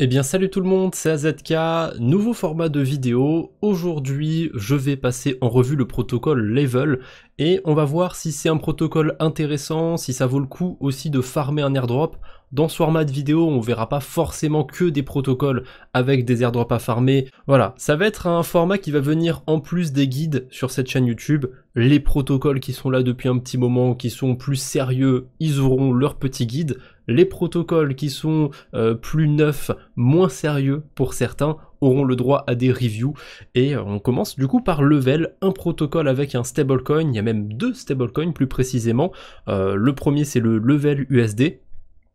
Eh bien salut tout le monde, c'est AZK, nouveau format de vidéo. Aujourd'hui je vais passer en revue le protocole Level et on va voir si c'est un protocole intéressant, si ça vaut le coup aussi de farmer un airdrop. Dans ce format de vidéo on verra pas forcément que des protocoles avec des airdrops à farmer. Voilà, ça va être un format qui va venir en plus des guides sur cette chaîne YouTube. Les protocoles qui sont là depuis un petit moment, qui sont plus sérieux, ils auront leur petit guide. Les protocoles qui sont plus neufs, moins sérieux pour certains, auront le droit à des reviews. Et on commence du coup par Level, un protocole avec un stablecoin, il y a même deux stablecoins plus précisément. Le premier c'est le Level USD.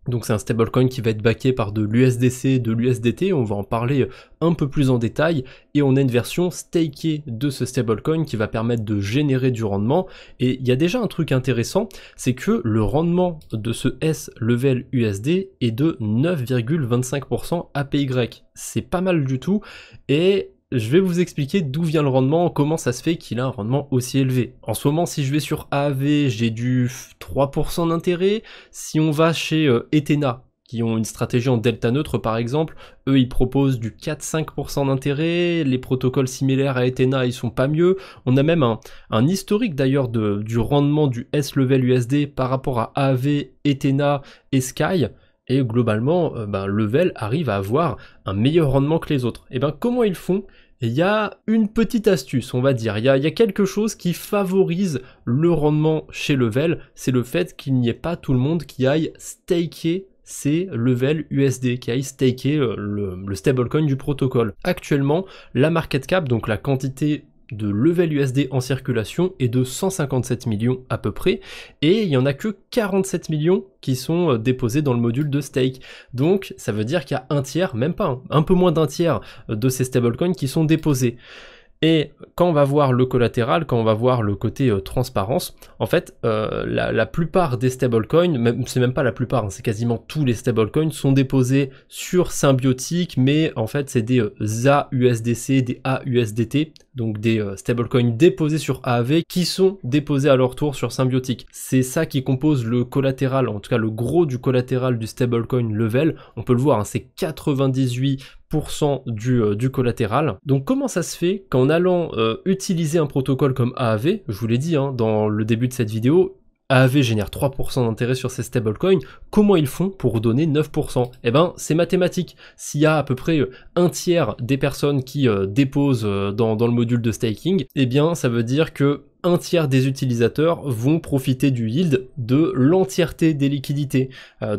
Donc c'est un stablecoin qui va être backé par de l'USDC, de l'USDT, on va en parler un peu plus en détail, et on a une version stakée de ce stablecoin qui va permettre de générer du rendement, et il y a déjà un truc intéressant, c'est que le rendement de ce S-Level USD est de 9,25% APY, c'est pas mal du tout, et je vais vous expliquer d'où vient le rendement, comment ça se fait qu'il a un rendement aussi élevé. En ce moment, si je vais sur AAV, j'ai du 3% d'intérêt. Si on va chez Ethena, qui ont une stratégie en delta neutre par exemple, eux ils proposent du 4-5% d'intérêt, les protocoles similaires à Ethena ils sont pas mieux. On a même un historique d'ailleurs du rendement du S-Level USD par rapport à AAV, Ethena et Sky. Et globalement, Level arrive à avoir un meilleur rendement que les autres. Et comment ils font? Il y a une petite astuce, on va dire. Il y a quelque chose qui favorise le rendement chez Level, c'est le fait qu'il n'y ait pas tout le monde qui aille staker ces Level USD, qui aille staker le stablecoin du protocole. Actuellement, la market cap, donc la quantité de Level USD en circulation est de 157 millions à peu près, et il n'y en a que 47 millions qui sont déposés dans le module de stake. Donc ça veut dire qu'il y a un tiers, même pas, un peu moins d'un tiers de ces stablecoins qui sont déposés. Et quand on va voir le collatéral, quand on va voir le côté transparence, en fait, la plupart des stablecoins, c'est même pas la plupart, hein, c'est quasiment tous les stablecoins sont déposés sur Symbiotic, mais en fait c'est des AUSDC, des AUSDT, donc des stablecoins déposés sur AAV qui sont déposés à leur tour sur Symbiotic. C'est ça qui compose le collatéral, en tout cas le gros du collatéral du stablecoin Level. On peut le voir, hein, c'est 98% du collatéral. Donc comment ça se fait qu'en allant utiliser un protocole comme AAV, je vous l'ai dit hein, dans le début de cette vidéo, AAV génère 3% d'intérêt sur ces stablecoins, comment ils font pour donner 9%? Eh ben c'est mathématique. S'il y a à peu près un tiers des personnes qui déposent dans le module de staking, eh bien ça veut dire que un tiers des utilisateurs vont profiter du yield de l'entièreté des liquidités.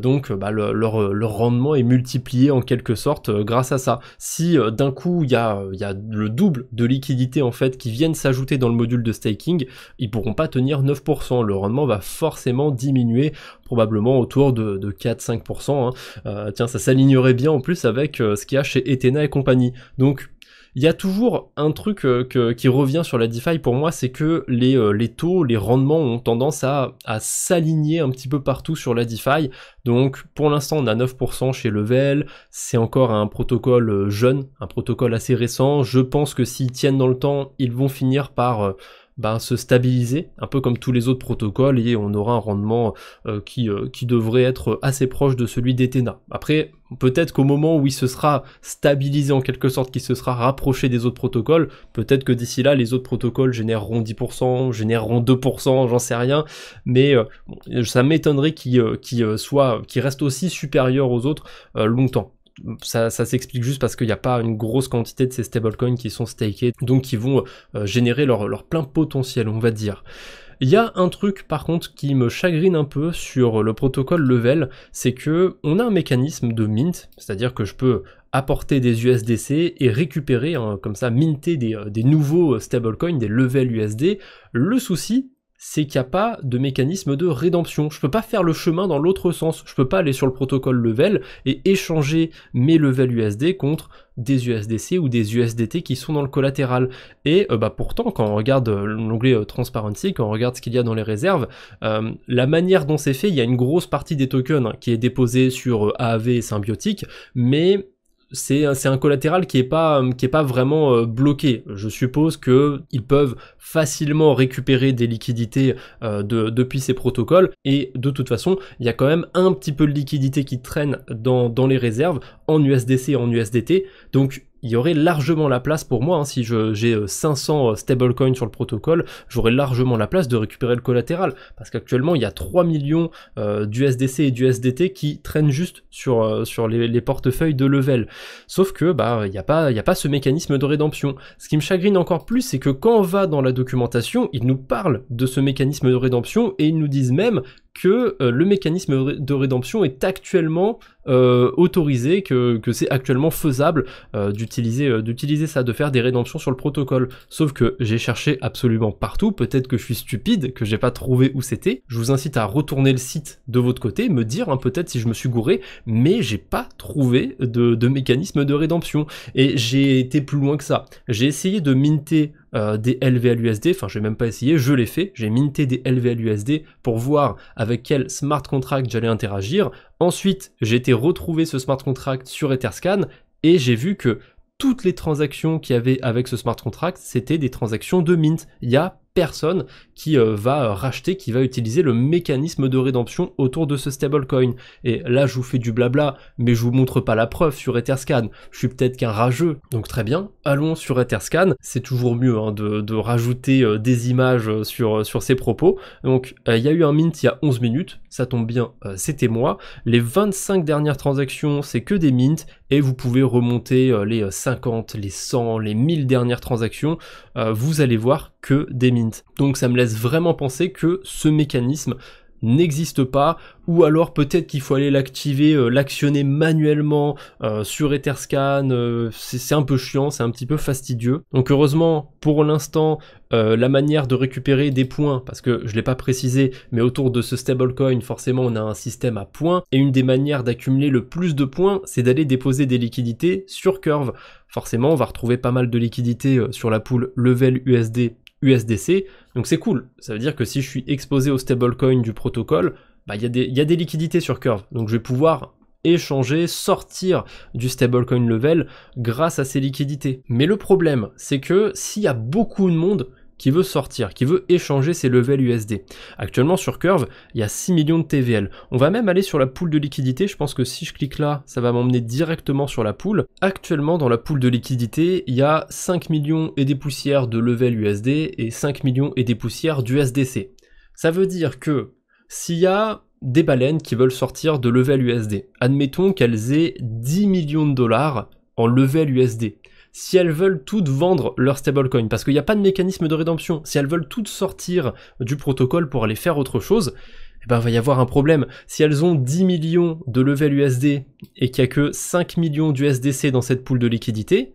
Donc leur rendement est multiplié en quelque sorte grâce à ça. Si d'un coup il y a le double de liquidités en fait qui viennent s'ajouter dans le module de staking, ils pourront pas tenir 9%. Le rendement va forcément diminuer, probablement autour de 4-5%. Hein. Tiens, ça s'alignerait bien en plus avec ce qu'il y a chez Ethena et compagnie. Donc il y a toujours un truc qui revient sur la DeFi pour moi, c'est que les taux, les rendements ont tendance à s'aligner un petit peu partout sur la DeFi. Donc pour l'instant on a 9% chez Level, c'est encore un protocole jeune, un protocole assez récent. Je pense que s'ils tiennent dans le temps, ils vont finir par se stabiliser, un peu comme tous les autres protocoles, et on aura un rendement qui devrait être assez proche de celui d'Ethena. Après, peut-être qu'au moment où il se sera stabilisé en quelque sorte, qu'il se sera rapproché des autres protocoles, peut-être que d'ici là, les autres protocoles généreront 10%, généreront 2%, j'en sais rien, mais ça m'étonnerait qu'il reste aussi supérieur aux autres longtemps. Ça s'explique juste parce qu'il n'y a pas une grosse quantité de ces stablecoins qui sont stakés, donc qui vont générer leur plein potentiel, on va dire. Il y a un truc par contre qui me chagrine un peu sur le protocole Level, c'est que on a un mécanisme de mint, c'est-à-dire que je peux apporter des USDC et récupérer, hein, comme ça, minter des nouveaux stablecoins, des Level USD. Le souci, c'est qu'il n'y a pas de mécanisme de rédemption. Je peux pas faire le chemin dans l'autre sens. Je peux pas aller sur le protocole Level et échanger mes Level USD contre des USDC ou des USDT qui sont dans le collatéral. Et pourtant, quand on regarde l'onglet Transparency, quand on regarde ce qu'il y a dans les réserves, la manière dont c'est fait, il y a une grosse partie des tokens qui est déposée sur AAV et Symbiotic, mais c'est un collatéral qui est pas vraiment bloqué. Je suppose que ils peuvent facilement récupérer des liquidités depuis ces protocoles, et de toute façon il y a quand même un petit peu de liquidité qui traîne dans les réserves en USDC et en USDT, donc il y aurait largement la place pour moi, hein, si j'ai 500 stablecoins sur le protocole, j'aurais largement la place de récupérer le collatéral, parce qu'actuellement il y a 3 millions d'USDC et d'USDT qui traînent juste sur les portefeuilles de level. Sauf que il n'y a pas ce mécanisme de rédemption. Ce qui me chagrine encore plus, c'est que quand on va dans la documentation, ils nous parlent de ce mécanisme de rédemption et ils nous disent même que le mécanisme de rédemption est actuellement autorisé, que c'est actuellement faisable d'utiliser ça, de faire des rédemptions sur le protocole. Sauf que j'ai cherché absolument partout, peut-être que je suis stupide, que j'ai pas trouvé où c'était. Je vous incite à retourner le site de votre côté, me dire hein, peut-être si je me suis gouré, mais j'ai pas trouvé de mécanisme de rédemption. Et j'ai été plus loin que ça. J'ai essayé de minter des LVLUSD, enfin j'ai même pas essayé, je l'ai fait, j'ai minté des LVLUSD pour voir avec quel smart contract j'allais interagir. Ensuite, j'ai été retrouver ce smart contract sur Etherscan et j'ai vu que toutes les transactions qu'il y avait avec ce smart contract, c'était des transactions de mint. Il y a personne qui va racheter, qui va utiliser le mécanisme de rédemption autour de ce stablecoin. Et là, je vous fais du blabla, mais je vous montre pas la preuve sur Etherscan. Je suis peut-être qu'un rageux, donc très bien. Allons sur Etherscan. C'est toujours mieux hein, de rajouter des images sur ces propos. Donc, il y a eu un mint il y a 11 minutes. Ça tombe bien, c'était moi. Les 25 dernières transactions, c'est que des mints. Et vous pouvez remonter les 50, les 100, les 1000 dernières transactions. Vous allez voir que des mints. Donc ça me laisse vraiment penser que ce mécanisme n'existe pas, ou alors peut-être qu'il faut aller l'activer, l'actionner manuellement sur Etherscan, c'est un peu chiant, c'est un petit peu fastidieux. Donc heureusement, pour l'instant, la manière de récupérer des points, parce que je l'ai pas précisé, mais autour de ce stablecoin, forcément on a un système à points, et une des manières d'accumuler le plus de points, c'est d'aller déposer des liquidités sur Curve. Forcément, on va retrouver pas mal de liquidités sur la pool Level USD USDC, donc c'est cool. Ça veut dire que si je suis exposé au stablecoin du protocole, il y a des liquidités sur Curve, donc je vais pouvoir échanger, sortir du stablecoin level grâce à ces liquidités. Mais le problème, c'est que s'il y a beaucoup de monde qui veut sortir, qui veut échanger ses levels USD. Actuellement sur Curve, il y a 6 millions de TVL. On va même aller sur la pool de liquidité, je pense que si je clique là, ça va m'emmener directement sur la pool. Actuellement dans la pool de liquidité, il y a 5 millions et des poussières de level USD et 5 millions et des poussières d'USDC. Ça veut dire que s'il y a des baleines qui veulent sortir de level USD, admettons qu'elles aient 10 millions de dollars en level USD. Si elles veulent toutes vendre leur stablecoin, parce qu'il n'y a pas de mécanisme de rédemption, si elles veulent toutes sortir du protocole pour aller faire autre chose, eh ben, il va y avoir un problème. Si elles ont 10 millions de level USD et qu'il n'y a que 5 millions d'USDC dans cette pool de liquidité,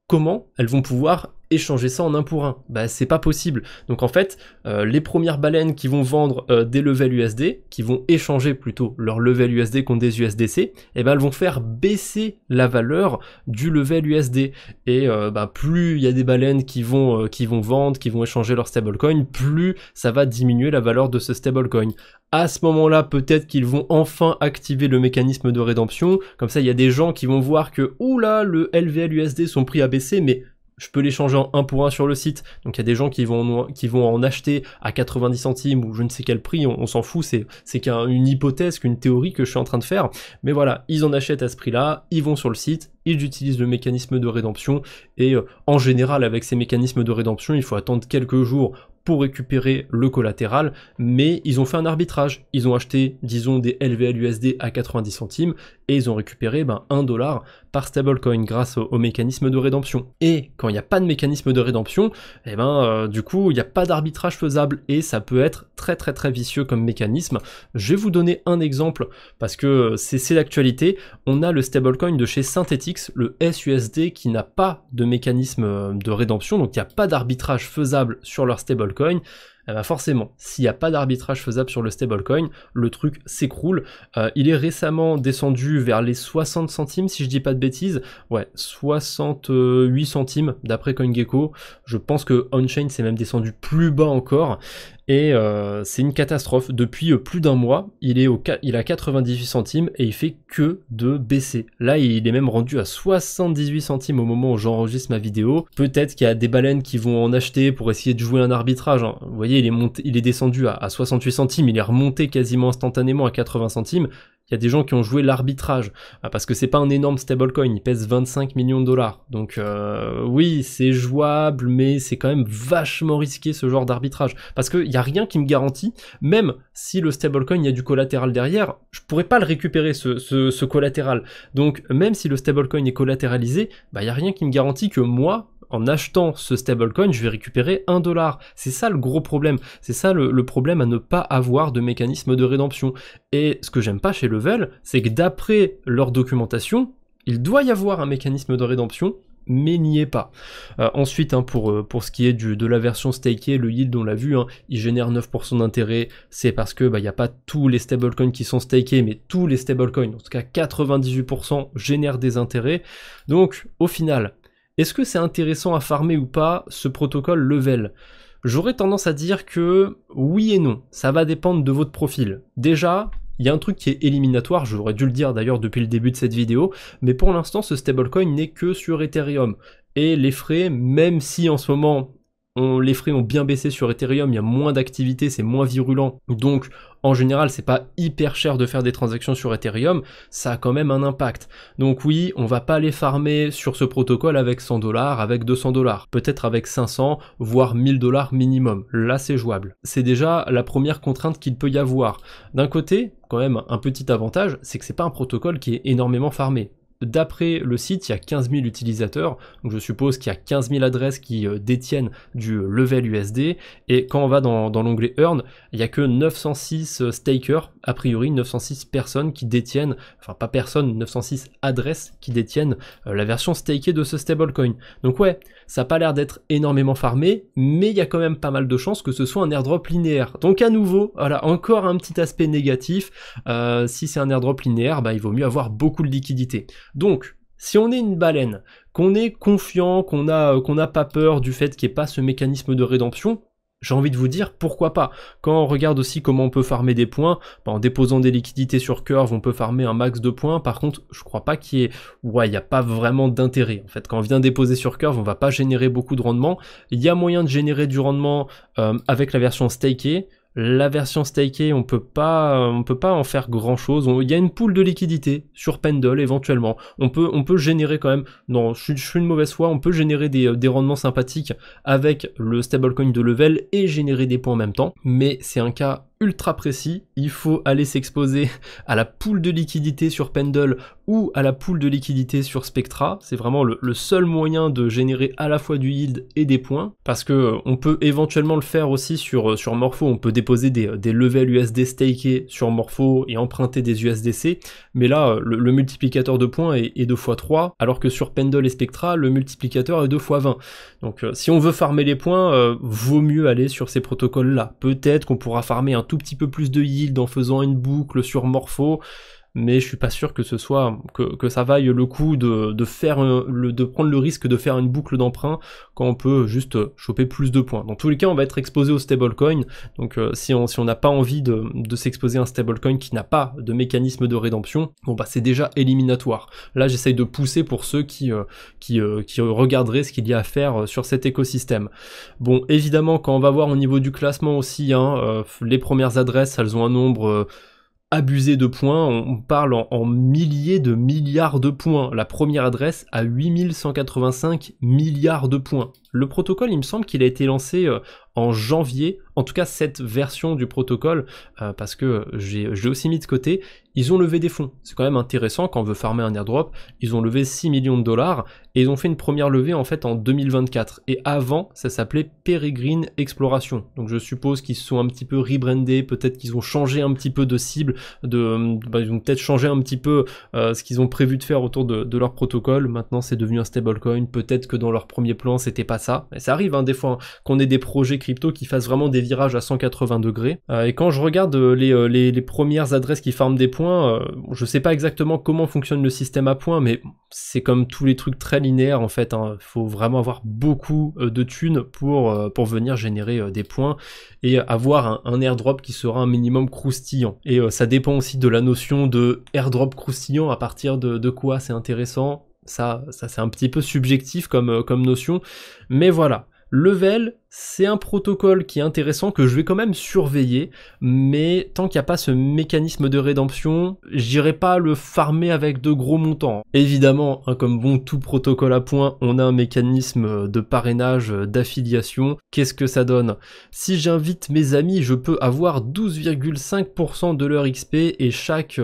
comment elles vont pouvoir échanger ça en un pour un? C'est pas possible. Donc en fait, les premières baleines qui vont vendre des levels USD, qui vont échanger plutôt leur level USD contre des USDC, elles vont faire baisser la valeur du level USD. Et plus il y a des baleines qui vont vendre, qui vont échanger leur stablecoin, plus ça va diminuer la valeur de ce stablecoin. À ce moment-là, peut-être qu'ils vont enfin activer le mécanisme de rédemption. Comme ça, il y a des gens qui vont voir que, oula, le LVL USD, son prix a baissé, mais je peux l'échanger en 1 pour 1 sur le site. Donc il y a des gens qui vont en acheter à 90 centimes ou je ne sais quel prix, on s'en fout, c'est qu'une hypothèse, qu'une théorie que je suis en train de faire. Mais voilà, ils en achètent à ce prix-là, ils vont sur le site, ils utilisent le mécanisme de rédemption et en général avec ces mécanismes de rédemption, il faut attendre quelques jours pour récupérer le collatéral, mais ils ont fait un arbitrage. Ils ont acheté, disons, des LVL USD à 90 centimes et ils ont récupéré 1 dollar par stablecoin grâce au mécanisme de rédemption. Et quand il n'y a pas de mécanisme de rédemption, du coup, il n'y a pas d'arbitrage faisable et ça peut être très très très vicieux comme mécanisme. Je vais vous donner un exemple parce que c'est l'actualité. On a le stablecoin de chez Synthetix, le SUSD, qui n'a pas de mécanisme de rédemption, donc il n'y a pas d'arbitrage faisable sur leur stablecoin. Forcément, s'il n'y a pas d'arbitrage faisable sur le stablecoin, le truc s'écroule. Il est récemment descendu vers les 60 centimes, si je dis pas de bêtises. Ouais, 68 centimes d'après CoinGecko. Je pense que on-chain c'est même descendu plus bas encore. et c'est une catastrophe. Depuis plus d'un mois, il a 98 centimes et il fait que de baisser. Là, il est même rendu à 78 centimes au moment où j'enregistre ma vidéo. Peut-être qu'il y a des baleines qui vont en acheter pour essayer de jouer un arbitrage, hein. Vous voyez, il est descendu à 68 centimes, il est remonté quasiment instantanément à 80 centimes. Il y a des gens qui ont joué l'arbitrage, parce que c'est pas un énorme stablecoin, il pèse 25 millions de dollars. Donc oui, c'est jouable, mais c'est quand même vachement risqué ce genre d'arbitrage. Parce qu'il n'y a rien qui me garantit, même si le stablecoin, il y a du collatéral derrière, je pourrais pas le récupérer, ce collatéral. Donc même si le stablecoin est collatéralisé, bah, il n'y a rien qui me garantit que moi, en achetant ce stablecoin, je vais récupérer 1 $. C'est ça le gros problème. C'est ça le problème à ne pas avoir de mécanisme de rédemption. Et ce que j'aime pas chez Level, c'est que d'après leur documentation, il doit y avoir un mécanisme de rédemption, mais n'y est pas. Ensuite, hein, pour ce qui est de la version stakée, le yield, on l'a vu, hein, il génère 9% d'intérêt. C'est parce que il n'y a pas tous les stablecoins qui sont stakés, mais tous les stablecoins, en tout cas 98%, génèrent des intérêts. Donc, au final, est-ce que c'est intéressant à farmer ou pas ce protocole Level? J'aurais tendance à dire que oui et non, ça va dépendre de votre profil. Déjà, il y a un truc qui est éliminatoire, j'aurais dû le dire d'ailleurs depuis le début de cette vidéo, mais pour l'instant ce stablecoin n'est que sur Ethereum. Et les frais, même si en ce moment les frais ont bien baissé sur Ethereum, il y a moins d'activité, c'est moins virulent, donc en général c'est pas hyper cher de faire des transactions sur Ethereum, ça a quand même un impact. Donc oui, on va pas aller farmer sur ce protocole avec 100 $, avec 200 $, peut-être avec 500, voire 1000 $ minimum, là c'est jouable. C'est déjà la première contrainte qu'il peut y avoir. D'un côté, quand même un petit avantage, c'est que c'est pas un protocole qui est énormément farmé. D'après le site, il y a 15 000 utilisateurs, donc je suppose qu'il y a 15 000 adresses qui détiennent du Level USD, et quand on va dans l'onglet Earn, il n'y a que 906 stakers, a priori 906 personnes qui détiennent, enfin pas personnes, 906 adresses qui détiennent la version stakée de ce stablecoin. Donc ouais, ça n'a pas l'air d'être énormément farmé, mais il y a quand même pas mal de chances que ce soit un airdrop linéaire. Donc à nouveau, voilà, encore un petit aspect négatif, si c'est un airdrop linéaire, bah, il vaut mieux avoir beaucoup de liquidité. Donc, si on est une baleine, qu'on est confiant, qu'on n'a pas peur du fait qu'il n'y ait pas ce mécanisme de rédemption, j'ai envie de vous dire pourquoi pas. Quand on regarde aussi comment on peut farmer des points, bah en déposant des liquidités sur Curve, on peut farmer un max de points. Par contre, je crois pas qu'il y ait, il n'y a pas vraiment d'intérêt. En fait, quand on vient déposer sur Curve, on va pas générer beaucoup de rendement. Il y a moyen de générer du rendement avec la version stakée. La version stakée, on peut pas en faire grand chose. Il y a une pool de liquidité sur Pendle éventuellement. On peut générer quand même, non, je suis une mauvaise foi, on peut générer des rendements sympathiques avec le stablecoin de Level et générer des points en même temps. Mais c'est un cas ultra précis, il faut aller s'exposer à la pool de liquidité sur Pendle ou à la pool de liquidité sur Spectra. C'est vraiment le seul moyen de générer à la fois du yield et des points, parce que on peut éventuellement le faire aussi sur Morpho. On peut déposer des levels USD stakés sur Morpho et emprunter des USDC, mais là le multiplicateur de points est 2 x 3, alors que sur Pendle et Spectra le multiplicateur est 2 x 20. Donc si on veut farmer les points, vaut mieux aller sur ces protocoles là. Peut-être qu'on pourra farmer un tout petit peu plus de yield en faisant une boucle sur Morpho, mais je suis pas sûr que ce soit que ça vaille le coup de prendre le risque de faire une boucle d'emprunt quand on peut juste choper plus de points. Dans tous les cas, on va être exposé au stablecoin, donc si on n'a pas envie de s'exposer à un stablecoin qui n'a pas de mécanisme de rédemption, bon bah c'est déjà éliminatoire. Là j'essaye de pousser pour ceux qui regarderaient ce qu'il y a à faire sur cet écosystème. Bon, évidemment quand on va voir au niveau du classement aussi, hein, les premières adresses elles ont un nombre abusé de points, on parle en milliers de milliards de points. La première adresse a 8185 milliards de points. Le protocole, il me semble qu'il a été lancé en janvier, en tout cas cette version du protocole, parce que j'ai aussi mis de côté, ils ont levé des fonds. C'est quand même intéressant quand on veut farmer un airdrop. Ils ont levé 6 millions de dollars et ils ont fait une première levée en fait en 2024. Et avant, ça s'appelait Peregrine Exploration. Donc je suppose qu'ils se sont un petit peu rebrandés, peut-être qu'ils ont changé un petit peu de cible, ils ont peut-être changé un petit peu ce qu'ils ont prévu de faire autour de leur protocole. Maintenant c'est devenu un stablecoin, peut-être que dans leur premier plan c'était pas ça. Et ça arrive hein, des fois hein, qu'on ait des projets crypto qui fassent vraiment des virages à 180 degrés. Et quand je regarde les premières adresses qui farment des points, je sais pas exactement comment fonctionne le système à points, mais c'est comme tous les trucs très linéaires en fait, hein. Faut vraiment avoir beaucoup de thunes pour venir générer des points et avoir un airdrop qui sera un minimum croustillant. Et ça dépend aussi de la notion de airdrop croustillant, à partir de quoi c'est intéressant. Ça c'est un petit peu subjectif comme notion, mais voilà. Level, c'est un protocole qui est intéressant, que je vais quand même surveiller, mais tant qu'il n'y a pas ce mécanisme de rédemption, j'irai pas le farmer avec de gros montants. Évidemment, hein, comme bon tout protocole à points, on a un mécanisme de parrainage, d'affiliation. Qu'est-ce que ça donne? Si j'invite mes amis, je peux avoir 12,5% de leur XP et chaque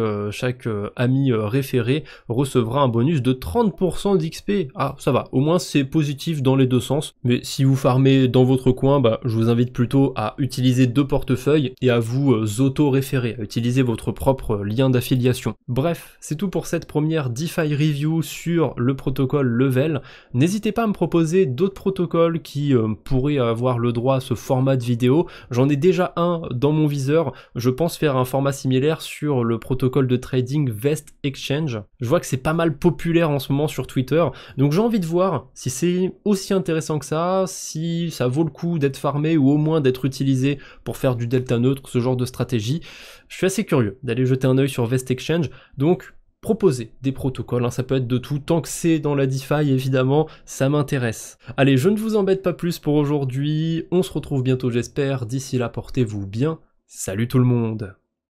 ami référé recevra un bonus de 30% d'XP. Ah, ça va, au moins c'est positif dans les deux sens, mais si vous farmez dans votre coin, bah, je vous invite plutôt à utiliser 2 portefeuilles et à vous auto-référer, à utiliser votre propre lien d'affiliation. Bref, c'est tout pour cette première DeFi review sur le protocole Level. N'hésitez pas à me proposer d'autres protocoles qui pourraient avoir le droit à ce format de vidéo. J'en ai déjà un dans mon viseur, je pense faire un format similaire sur le protocole de trading Vest Exchange. Je vois que c'est pas mal populaire en ce moment sur Twitter, donc j'ai envie de voir si c'est aussi intéressant que ça, si ça vaut le coup d'être farmé ou au moins d'être utilisé pour faire du delta neutre, ce genre de stratégie. Je suis assez curieux d'aller jeter un œil sur Vest Exchange, donc proposez des protocoles, hein, ça peut être de tout, tant que c'est dans la DeFi évidemment, ça m'intéresse. Allez, je ne vous embête pas plus pour aujourd'hui, on se retrouve bientôt j'espère, d'ici là portez-vous bien, salut tout le monde.